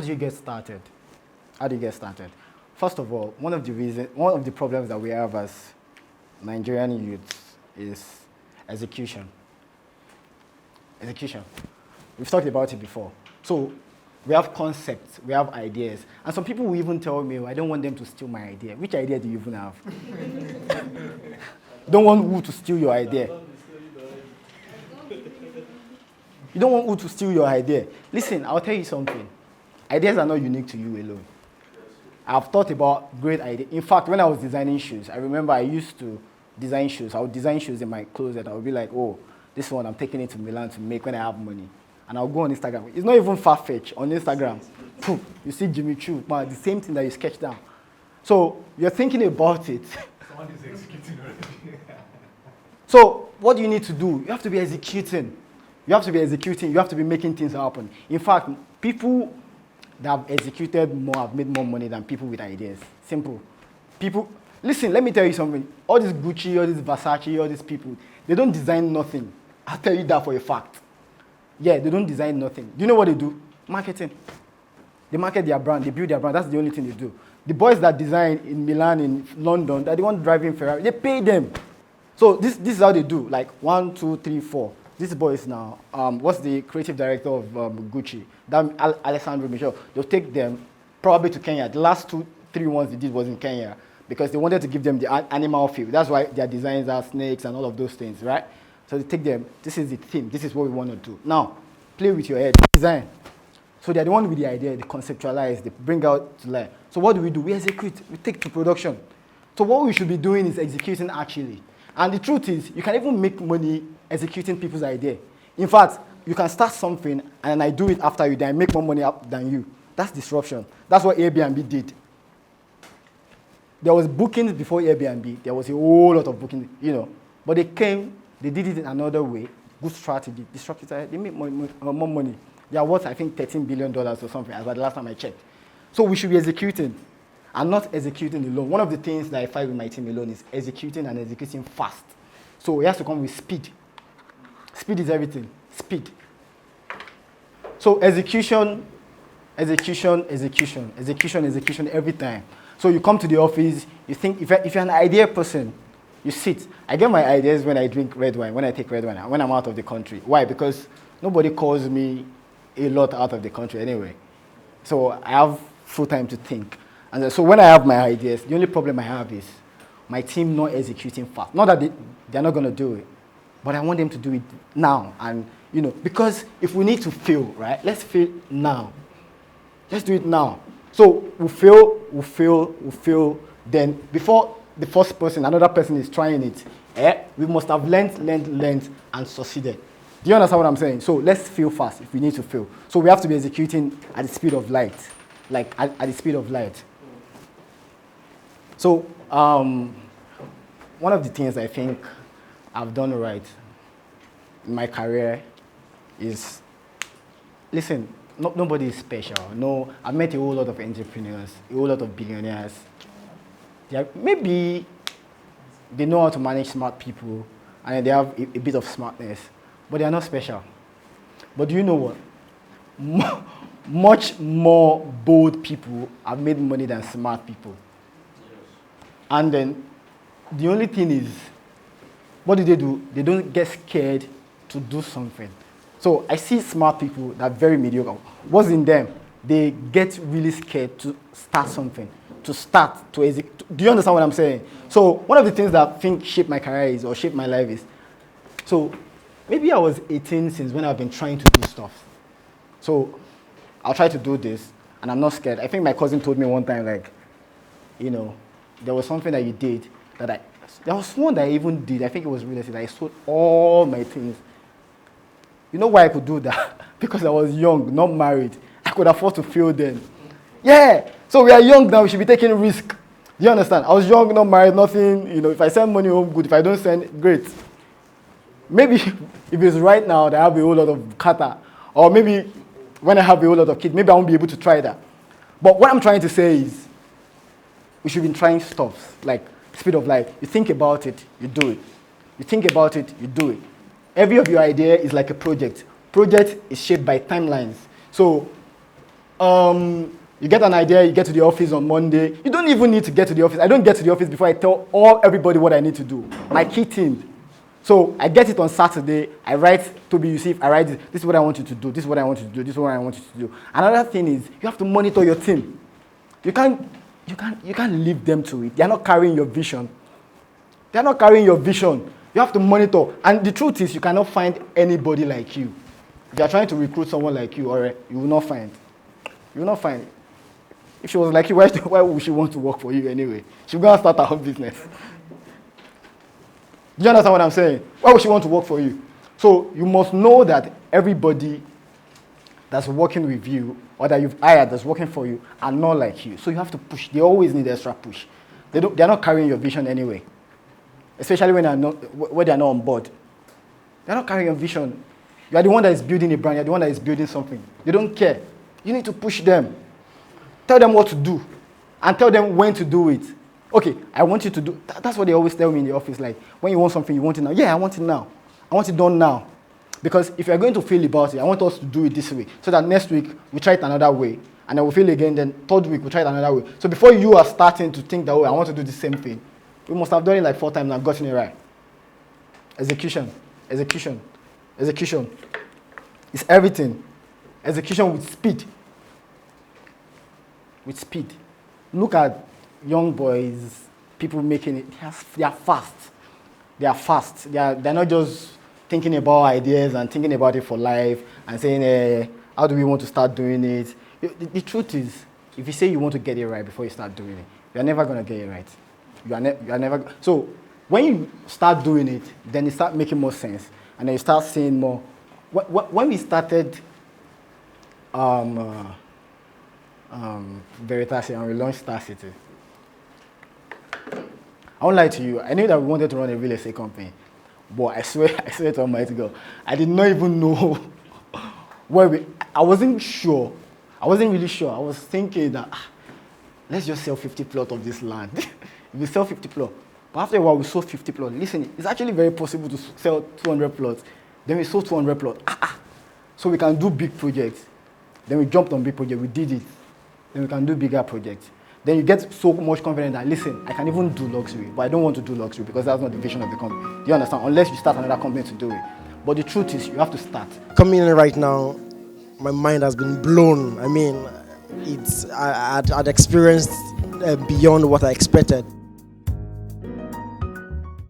do you get started? How do you get started? First of all, one of the problems that we have as Nigerian youths is execution. Execution. We've talked about it before. So we have concepts, we have ideas, and some people will even tell me, oh, I don't want them to steal my idea. Which idea do you even have? You don't want who to steal your idea. You don't want who to steal your idea. Listen, I'll tell you something. Ideas are not unique to you alone. I've thought about great ideas. In fact, when I was designing shoes, I remember I used to design shoes. I would design shoes in my closet. I would be like, oh, this one I'm taking it to Milan to make when I have money. And I'll go on Instagram. It's not even far-fetched on Instagram. Poof, you see Jimmy Choo, man, the same thing that you sketched down. So you're thinking about it. Someone is executing already. So what do you need to do? You have to be executing. You have to be executing. You have to be making things happen. In fact, people that have executed more have made more money than people with ideas. Simple. People, listen, let me tell you something. All this Gucci, all this Versace, all these people, they don't design nothing. I'll tell you that for a fact. Yeah, they don't design nothing. Do you know what they do? Marketing. They market their brand. They build their brand. That's the only thing they do. The boys that design in Milan, in London, they're the ones driving Ferrari. They pay them. So this is how they do. Like 1, 2, 3, 4. This boy is now, what's the creative director of Gucci? That Alessandro Michel. They'll take them probably to Kenya. The last 2, 3 ones they did was in Kenya because they wanted to give them the animal feel. That's why their designs are snakes and all of those things, right? So they take them, this is the theme, this is what we want to do. Now, play with your head, design. So they're the one with the idea, they conceptualize, they bring out to life. So what do? We execute, we take to production. So what we should be doing is executing actually. And the truth is, you can even make money executing people's idea. In fact, you can start something and I do it after you, then I make more money up than you. That's disruption. That's what Airbnb did. There was bookings before Airbnb. There was a whole lot of bookings, But they came, they did it in another way. Good strategy. Disrupted. They made more money. They are worth, I think, $13 billion or something, as the last time I checked. So we should be executing and not executing alone. One of the things that I fight with my team alone is executing and executing fast. So it has to come with speed. Speed is everything. Speed. So execution every time. So you come to the office, you think, if you're an idea person, you sit. I get my ideas when I drink red wine, when I take red wine, when I'm out of the country. Why? Because nobody calls me a lot out of the country anyway. So I have full time to think. And so when I have my ideas, the only problem I have is my team not executing fast. Not that they're not going to do it, but I want them to do it now. And, because if we need to fail, right, let's fail now. Let's do it now. So we'll fail. Then before the first person, another person is trying it, we must have learned, and succeeded. Do you understand what I'm saying? So let's fail fast if we need to fail. So we have to be executing at the speed of light, like at the speed of light. So one of the things I think I've done right in my career is, listen, nobody is special. No, I've met a whole lot of entrepreneurs, a whole lot of billionaires. Maybe they know how to manage smart people and they have a bit of smartness, but they are not special. But do you know what? Much more bold people have made money than smart people. And then the only thing is, what do? They don't get scared to do something. So I see smart people that are very mediocre. What's in them? They get really scared to start something, to execute. Do you understand what I'm saying? So one of the things that I think shaped my career or shaped my life is, so maybe I was 18 since when I've been trying to do stuff. So I'll try to do this, and I'm not scared. I think my cousin told me one time, there was something that you did there was one that I even did. I think it was real estate. I sold all my things. You know why I could do that? Because I was young, not married. I could afford to fail then. Yeah. So we are young now. We should be taking risk. Do you understand? I was young, not married, nothing. If I send money home, good. If I don't send, great. Maybe if it's right now that I have a whole lot of kata, or maybe when I have a whole lot of kids, maybe I won't be able to try that. But what I'm trying to say is, we should be trying stuff like speed of light. You think about it, you do it. You think about it, you do it. Every of your idea is like a project. Project is shaped by timelines. So You get an idea, you get to the office on Monday. You don't even need to get to the office. I don't get to the office before I tell everybody what I need to do. My key team. So I get it on Saturday. I write Toby Yusuf. I write this is what I want you to do. This is what I want you to do. This is what I want you to do. Another thing is you have to monitor your team. You can't leave them to it. They are not carrying your vision. They are not carrying your vision. You have to monitor. And the truth is, you cannot find anybody like you. If you are trying to recruit someone like you, or you will not find. You will not find. If she was like you, why would she want to work for you anyway? She's going to start her own business. Do you understand what I'm saying? Why would she want to work for you? So you must know that everybody that's working with you or that you've hired that's working for you are not like you. So you have to push. They always need extra push. They're not carrying your vision anyway. Especially when they're not on board. They're not carrying your vision. You are the one that is building a brand. You're the one that is building something. They don't care. You need to push them. Tell them what to do. And tell them when to do it. Okay, I want you to do... That's what they always tell me in the office. Like, when you want something, you want it now. Yeah, I want it now. I want it done now. Because if you're going to feel about it, I want us to do it this way. So that next week, we try it another way. And then we'll feel again. Then third week, we try it another way. So before you are starting to think that, oh, I want to do the same thing, we must have done it like 4 times and gotten it right. Execution. Execution. Execution. It's everything. Execution with speed. With speed. Look at young boys, people making it. They are fast. They are fast. They're not just thinking about ideas and thinking about it for life and saying, how do we want to start doing it? The truth is, if you say you want to get it right before you start doing it, you're never going to get it right. You are never. So when you start doing it, then it starts making more sense. And then you start seeing more. When we started Veritas and we launched Star City, I won't lie to you. I knew that we wanted to run a real estate company, but I swear to Almighty God, I did not even know where I wasn't sure. I wasn't really sure. I was thinking that let's just sell 50 plots of this land. We sell 50 plots. But after a while, we sold 50 plots. Listen, it's actually very possible to sell 200 plots. Then we sold 200 plots. So we can do big projects. Then we jumped on big projects. We did it. Then we can do bigger projects. Then you get so much confidence that, listen, I can even do luxury, but I don't want to do luxury because that's not the vision of the company. Do you understand? Unless you start another company to do it. But the truth is, you have to start. Coming in right now, my mind has been blown. I mean, I'd experienced beyond what I expected.